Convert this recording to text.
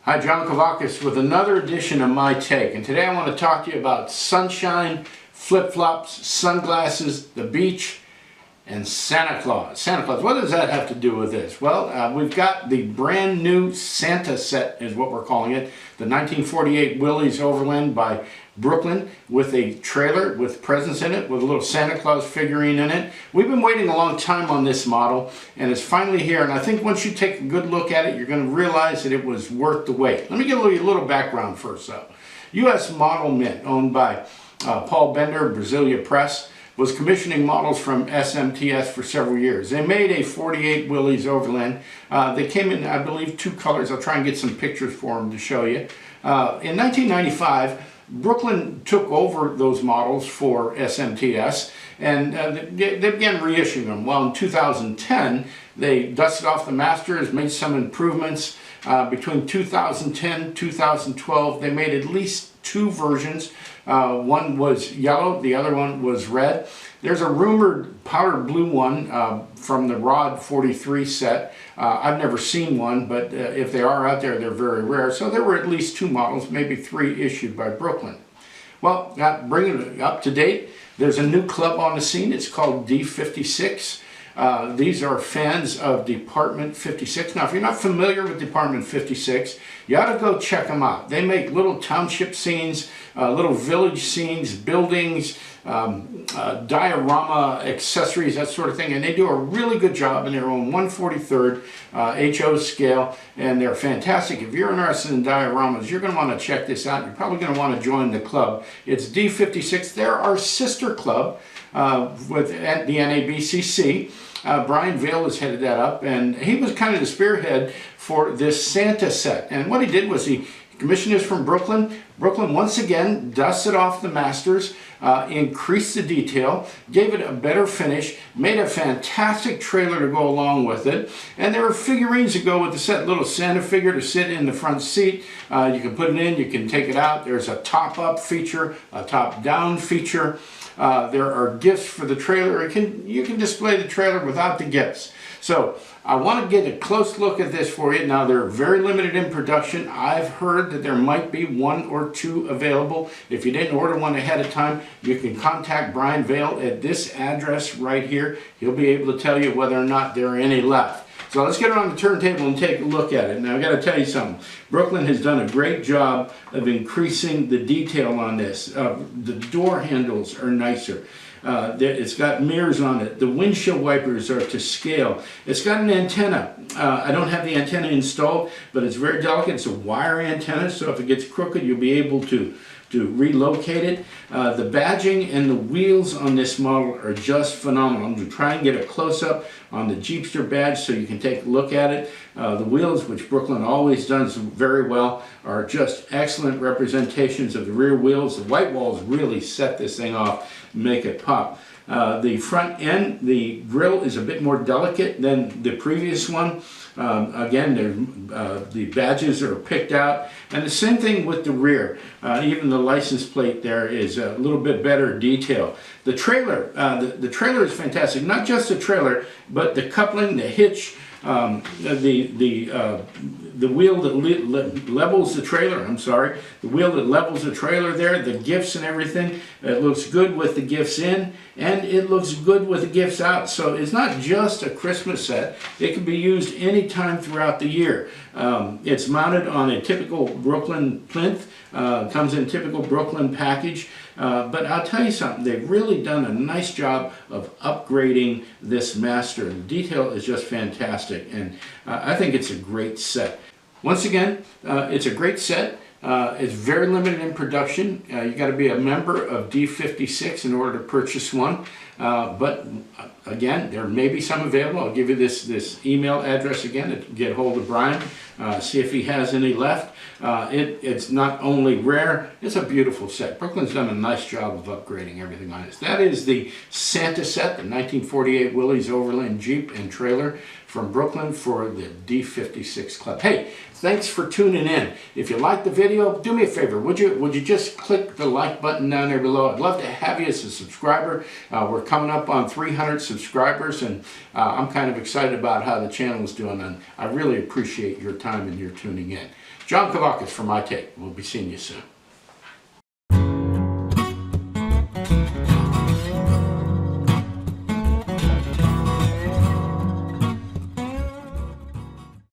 Hi, John Kavakis with another edition of My Take, and today I want to talk to you about sunshine, flip-flops, sunglasses, the beach, and Santa Claus. Santa Claus, what does that have to do with this? Well, we've got the brand new Santa set, is what we're calling it, the 1948 Willys Overland by Brooklyn, with a trailer with presents in it, with a little Santa Claus figurine in it. We've been waiting a long time on this model, and it's finally here, and I think once you take a good look at it, you're going to realize that it was worth the wait. Let me give you a little background first, though. U.S. Model Mint, owned by Paul Bender, Brasilia Press, was commissioning models from SMTS for several years. They made a 48 Willys Overland. They came in, I believe, two colors. I'll try and get some pictures for them to show you. In 1995, Brooklyn took over those models for SMTS, and they began reissuing them. Well, in 2010, they dusted off the masters, made some improvements. Between 2010 and 2012, they made at least two versions. One was yellow, the other one was red. There's a rumored powder blue one from the Rod 43 set. I've never seen one, but if they are out there, they're very rare. So there were at least two models, maybe three issued by Brooklyn. Well, bringing it up to date, there's a new club on the scene. It's called D56. These are fans of Department 56. Now, if you're not familiar with Department 56, you ought to go check them out. They make little township scenes, little village scenes, buildings, diorama accessories, that sort of thing. And they do a really good job in their own 1/43rd HO scale, and they're fantastic. If you're interested in dioramas, you're going to want to check this out. You're probably going to want to join the club. It's D56. They're our sister club with the NABCC. Brian Vale has headed that up, and he was kind of the spearhead for this Santa set. And what he did was he commissioned this from Brooklyn. Brooklyn once again dusted off the masters, increased the detail, gave it a better finish, made a fantastic trailer to go along with it, and there are figurines that go with the set. Little Santa figure to sit in the front seat. You can put it in, you can take it out. There's a top-up feature, a top-down feature. There are gifts for the trailer. You can display the trailer without the gifts. So I want to get a close look at this for you. Now, they're very limited in production. I've heard that there might be one or two available. If you didn't order one ahead of time, you can contact Brian Vale at this address right here. He'll be able to tell you whether or not there are any left. So let's get it on the turntable and take a look at it. Now, I've got to tell you something. Brooklyn has done a great job of increasing the detail on this. The door handles are nicer. It's got mirrors on it. The windshield wipers are to scale. It's got an antenna. I don't have the antenna installed, but it's very delicate. It's a wire antenna, so if it gets crooked, you'll be able to relocate it. The badging and the wheels on this model are just phenomenal. I'm going to try and get a close-up on the Jeepster badge so you can take a look at it. The wheels, which Brooklyn always does very well, are just excellent representations of the rear wheels. The white walls really set this thing off and make it pop. The front end, the grille is a bit more delicate than the previous one. Again, the badges are picked out, and the same thing with the rear. Even the license plate there is a little bit better detail. The trailer, the trailer is fantastic. Not just the trailer, but the coupling, the hitch, the wheel that levels the trailer, the wheel that levels the trailer there, the gifts and everything. It looks good with the gifts in, and it looks good with the gifts out. So it's not just a Christmas set. It can be used anytime throughout the year. It's mounted on a typical Brooklyn plinth. Comes in typical Brooklyn package. But I'll tell you something, they've really done a nice job of upgrading this master. The detail is just fantastic, and I think it's a great set. Once again, it's a great set. It's very limited in production. You got to be a member of D56 in order to purchase one. But again, there may be some available. I'll give you this email address again to get hold of Brian, see if he has any left. It's not only rare, it's a beautiful set. Brooklyn's done a nice job of upgrading everything on this. That is the Santa set, the 1948 Willys Overland Jeep and trailer from Brooklyn for the D56 Club. Hey, thanks for tuning in. If you liked the video, do me a favor. Would you just click the like button down there below? I'd love to have you as a subscriber. We're coming up on 300 subscribers, and I'm kind of excited about how the channel is doing, and I really appreciate your time and your tuning in. John Kavakis for My Take. We'll be seeing you soon.